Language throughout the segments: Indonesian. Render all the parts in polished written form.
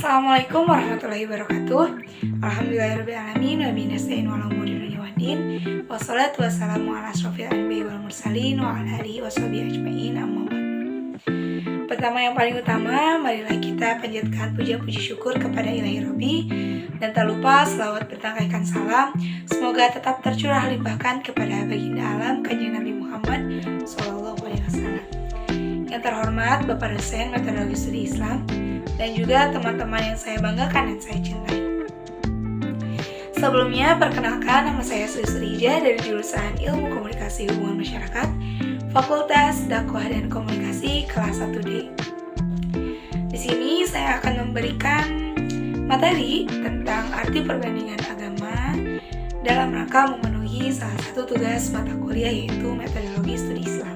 Assalamualaikum warahmatullahi wabarakatuh. Alhamdulillahirrahmanirrahim. Wa bihi nasta'in wa ala umuri dunya waddin. Wassalatu wassalamu ala asyrofil anbiya'i wal mursalin wa ala alihi washabihi ajmain. Amma ba'du. Pertama yang paling utama, marilah kita panjatkan puja-puji syukur kepada Ilahi Robbi, dan tak lupa selawat bertangkaikan salam semoga tetap tercurah limpahkan kepada baginda alam Kanjeng Nabi Muhammad SAW. Yang terhormat Bapak dosen Metodologi Studi Islam dan juga teman-teman yang saya banggakan dan saya cintai. Sebelumnya, perkenalkan, nama saya Sri Ija dari jurusan Ilmu Komunikasi Hubungan Masyarakat, Fakultas Dakwah dan Komunikasi kelas 1D. Di sini saya akan memberikan materi tentang arti perbandingan agama dalam rangka memenuhi salah satu tugas mata kuliah, yaitu Metodologi Studi Islam.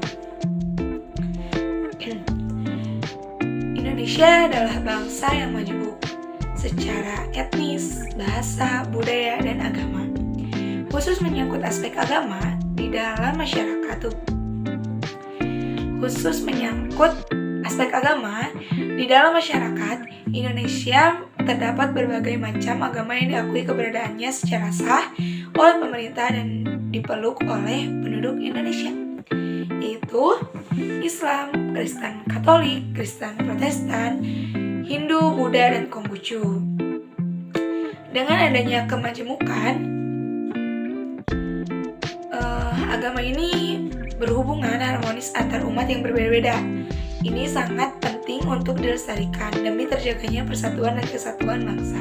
Indonesia adalah bangsa yang majemuk secara etnis, bahasa, budaya, dan agama. Khusus menyangkut aspek agama di dalam masyarakat Indonesia terdapat berbagai macam agama yang diakui keberadaannya secara sah oleh pemerintah dan dipeluk oleh penduduk Indonesia, yaitu Islam, Kristen Katolik, Kristen Protestan, Hindu, Buddha, dan Konghucu. Dengan adanya kemajemukan, agama ini berhubungan harmonis antar umat yang berbeda-beda. Ini sangat penting untuk dilestarikan demi terjaganya persatuan dan kesatuan bangsa.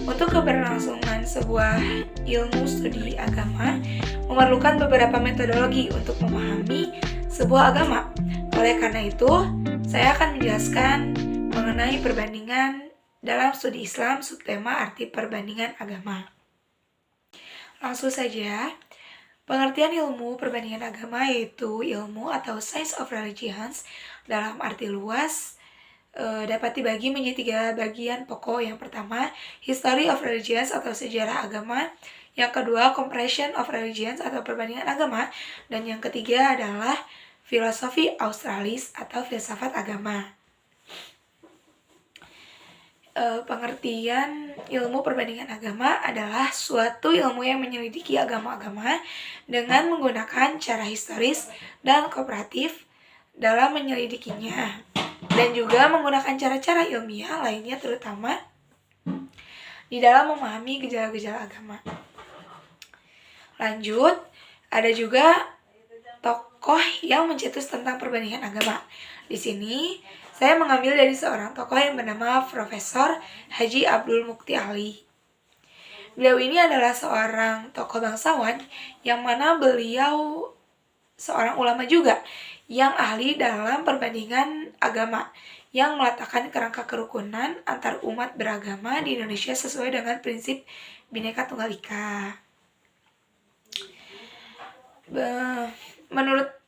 Untuk keberlangsungan sebuah ilmu studi agama memerlukan beberapa metodologi untuk memahami sebuah agama. Oleh karena itu, saya akan menjelaskan mengenai perbandingan dalam studi Islam, subtema arti perbandingan agama. Langsung saja, pengertian ilmu perbandingan agama yaitu ilmu atau science of religions dalam arti luas dapat dibagi menjadi 3 bagian pokok. Yang pertama, history of religions atau sejarah agama. Yang kedua, comparison of religions atau perbandingan agama. Dan yang ketiga adalah filosofi australis atau filsafat agama. Pengertian ilmu perbandingan agama adalah suatu ilmu yang menyelidiki agama-agama dengan menggunakan cara historis dan komparatif dalam menyelidikinya, dan juga menggunakan cara-cara ilmiah lainnya, terutama di dalam memahami gejala-gejala agama. Lanjut, ada juga tokoh yang mencetus tentang perbandingan agama. Di sini saya mengambil dari seorang tokoh yang bernama Profesor Haji Abdul Mukti Ali. Beliau ini adalah seorang tokoh bangsawan yang mana beliau seorang ulama juga yang ahli dalam perbandingan agama, yang meletakkan kerangka kerukunan antar umat beragama di Indonesia sesuai dengan prinsip Bhinneka Tunggal Ika.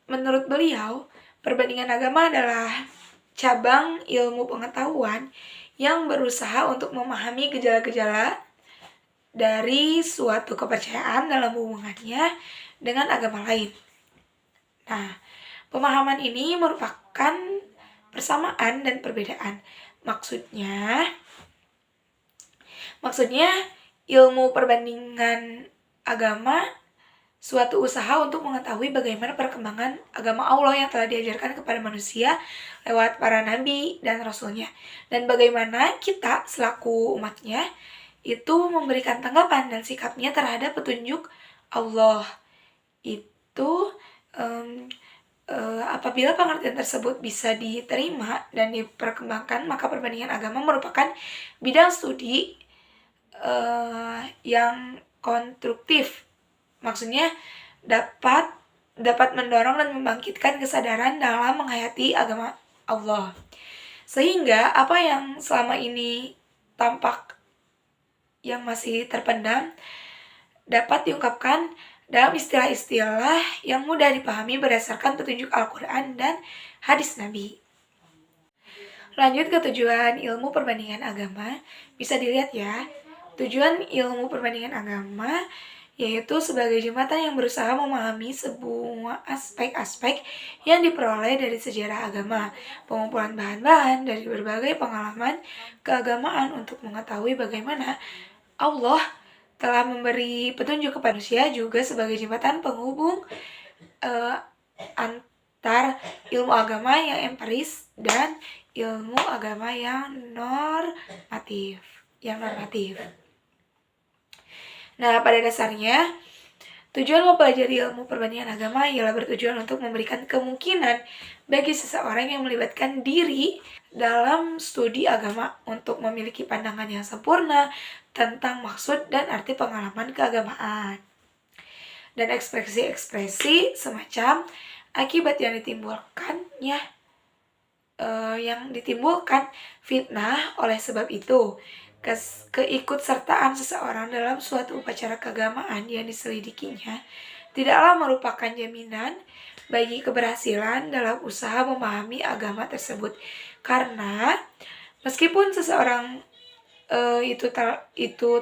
Menurut beliau, perbandingan agama adalah cabang ilmu pengetahuan yang berusaha untuk memahami gejala-gejala dari suatu kepercayaan dalam hubungannya dengan agama lain. Nah, pemahaman ini merupakan persamaan dan perbedaan. Maksudnya ilmu perbandingan agama suatu usaha untuk mengetahui bagaimana perkembangan agama Allah yang telah diajarkan kepada manusia lewat para nabi dan rasulnya, dan bagaimana kita selaku umatnya itu memberikan tanggapan dan sikapnya terhadap petunjuk Allah itu. Apabila pengertian tersebut bisa diterima dan diperkembangkan, maka perbandingan agama merupakan bidang studi yang konstruktif. Maksudnya dapat mendorong dan membangkitkan kesadaran dalam menghayati agama Allah, sehingga apa yang selama ini tampak yang masih terpendam dapat diungkapkan dalam istilah-istilah yang mudah dipahami berdasarkan petunjuk Al-Quran dan hadis Nabi. Lanjut ke tujuan ilmu perbandingan agama, bisa dilihat ya. Tujuan ilmu perbandingan agama yaitu sebagai jembatan yang berusaha memahami sebuah aspek-aspek yang diperoleh dari sejarah agama, pengumpulan bahan-bahan dari berbagai pengalaman keagamaan untuk mengetahui bagaimana Allah telah memberi petunjuk kepada manusia, juga sebagai jembatan penghubung antar ilmu agama yang empiris dan ilmu agama yang normatif. Nah, pada dasarnya, tujuan mempelajari ilmu perbandingan agama ialah bertujuan untuk memberikan kemungkinan bagi seseorang yang melibatkan diri dalam studi agama untuk memiliki pandangan yang sempurna tentang maksud dan arti pengalaman keagamaan. Dan ekspresi-ekspresi semacam akibat yang ditimbulkan fitnah oleh sebab itu. Keikutsertaan seseorang dalam suatu upacara keagamaan yang diselidikinya tidaklah merupakan jaminan bagi keberhasilan dalam usaha memahami agama tersebut, karena meskipun seseorang itu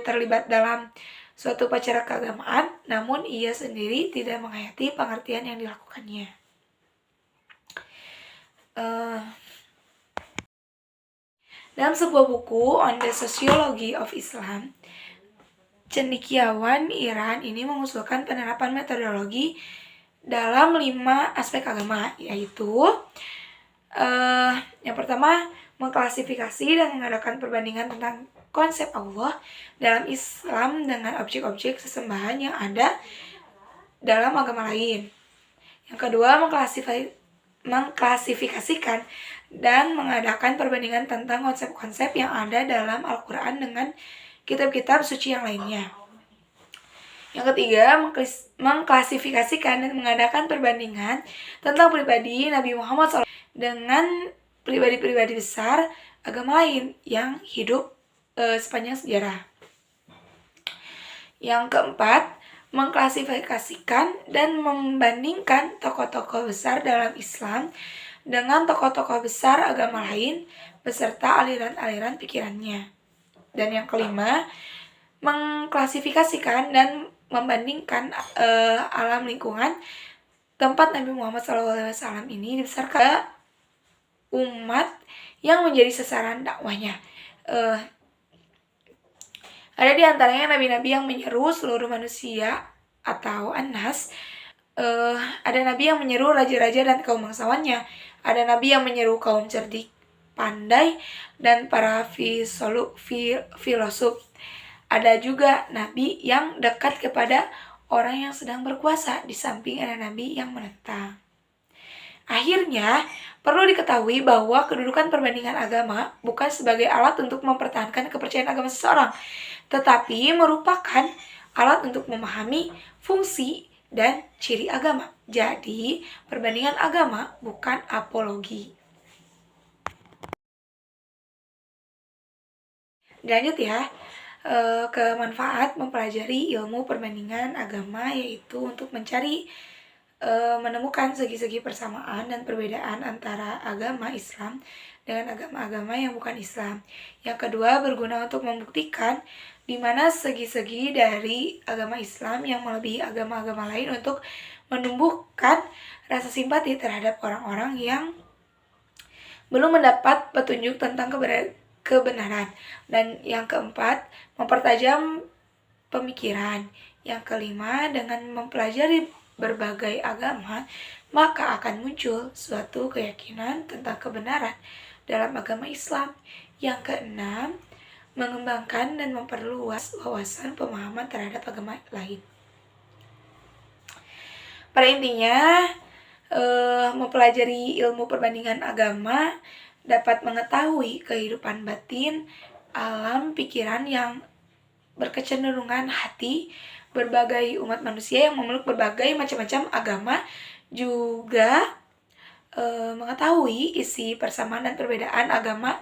terlibat dalam suatu upacara keagamaan, namun ia sendiri tidak menghayati pengertian yang dilakukannya. Dalam sebuah buku On the Sociology of Islam, cendekiawan Iran ini mengusulkan penerapan metodologi dalam 5 aspek agama, yaitu yang pertama, mengklasifikasi dan mengadakan perbandingan tentang konsep Allah dalam Islam dengan objek-objek sesembahan yang ada dalam agama lain. Yang kedua, mengklasifikasikan dan mengadakan perbandingan tentang konsep-konsep yang ada dalam Al-Quran dengan kitab-kitab suci yang lainnya. Yang ketiga, mengklasifikasikan dan mengadakan perbandingan tentang pribadi Nabi Muhammad SAW dengan pribadi-pribadi besar agama lain yang hidup sepanjang sejarah. Yang keempat, mengklasifikasikan dan membandingkan tokoh-tokoh besar dalam Islam dengan tokoh-tokoh besar agama lain beserta aliran-aliran pikirannya. Dan yang kelima, mengklasifikasikan dan membandingkan alam lingkungan tempat Nabi Muhammad SAW ini dibesarkan ke umat yang menjadi sasaran dakwahnya. Ada di antaranya nabi-nabi yang menyeru seluruh manusia atau An-Nas. Ada nabi yang menyeru raja-raja dan kaum bangsawannya. Ada nabi yang menyeru kaum cerdik, pandai, dan para filosof. Ada juga nabi yang dekat kepada orang yang sedang berkuasa, di samping ada nabi yang menentang. Akhirnya, perlu diketahui bahwa kedudukan perbandingan agama bukan sebagai alat untuk mempertahankan kepercayaan agama seseorang, tetapi merupakan alat untuk memahami fungsi dan ciri agama. Jadi, perbandingan agama bukan apologi. Lanjut ya, ke manfaat mempelajari ilmu perbandingan agama, yaitu untuk menemukan segi-segi persamaan dan perbedaan antara agama Islam dengan agama-agama yang bukan Islam. Yang kedua, berguna untuk membuktikan di mana segi-segi dari agama Islam yang melebihi agama-agama lain untuk menumbuhkan rasa simpati terhadap orang-orang yang belum mendapat petunjuk tentang kebenaran. Dan yang keempat, mempertajam pemikiran. Yang kelima, dengan mempelajari berbagai agama, maka akan muncul suatu keyakinan tentang kebenaran dalam agama Islam. Yang keenam, mengembangkan dan memperluas wawasan pemahaman terhadap agama lain. Pada intinya, mempelajari ilmu perbandingan agama dapat mengetahui kehidupan batin, alam pikiran yang berkecenderungan hati berbagai umat manusia yang memeluk berbagai macam-macam agama, juga mengetahui isi persamaan dan perbedaan agama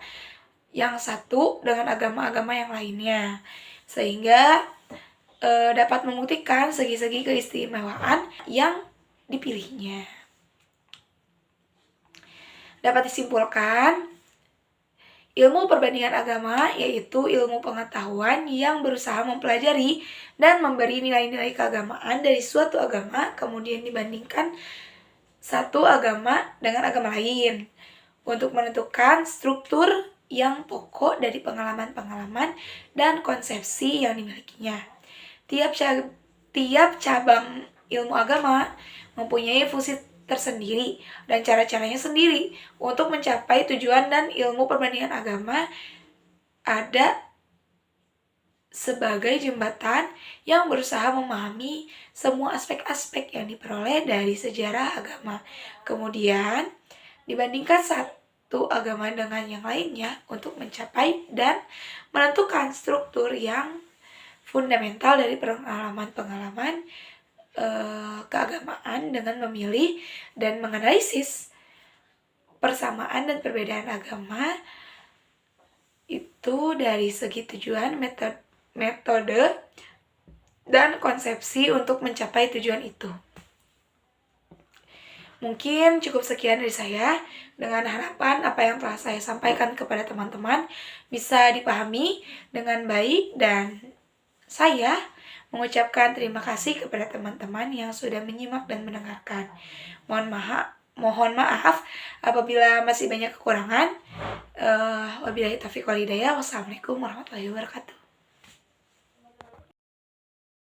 yang satu dengan agama-agama yang lainnya, sehingga dapat membuktikan segi-segi keistimewaan yang dipilihnya. Dapat disimpulkan, Ilmu perbandingan agama yaitu ilmu pengetahuan yang berusaha mempelajari dan memberi nilai-nilai keagamaan dari suatu agama, kemudian dibandingkan satu agama dengan agama lain untuk menentukan struktur yang pokok dari pengalaman-pengalaman dan konsepsi yang dimilikinya. Tiap cabang ilmu agama mempunyai fungsi tersendiri dan cara-caranya sendiri untuk mencapai tujuan, dan ilmu perbandingan agama ada sebagai jembatan yang berusaha memahami semua aspek-aspek yang diperoleh dari sejarah agama. Kemudian dibandingkan satu agama dengan yang lainnya untuk mencapai dan menentukan struktur yang fundamental dari pengalaman-pengalaman keagamaan dengan memilih dan menganalisis persamaan dan perbedaan agama itu dari segi tujuan, metode, dan konsepsi untuk mencapai tujuan itu. Mungkin cukup sekian dari saya, dengan harapan apa yang telah saya sampaikan kepada teman-teman bisa dipahami dengan baik, dan saya mengucapkan terima kasih kepada teman-teman yang sudah menyimak dan mendengarkan. Mohon maaf apabila masih banyak kekurangan. Wabillahi taufiq wal hidayah. Wassalamualaikum warahmatullahi wabarakatuh.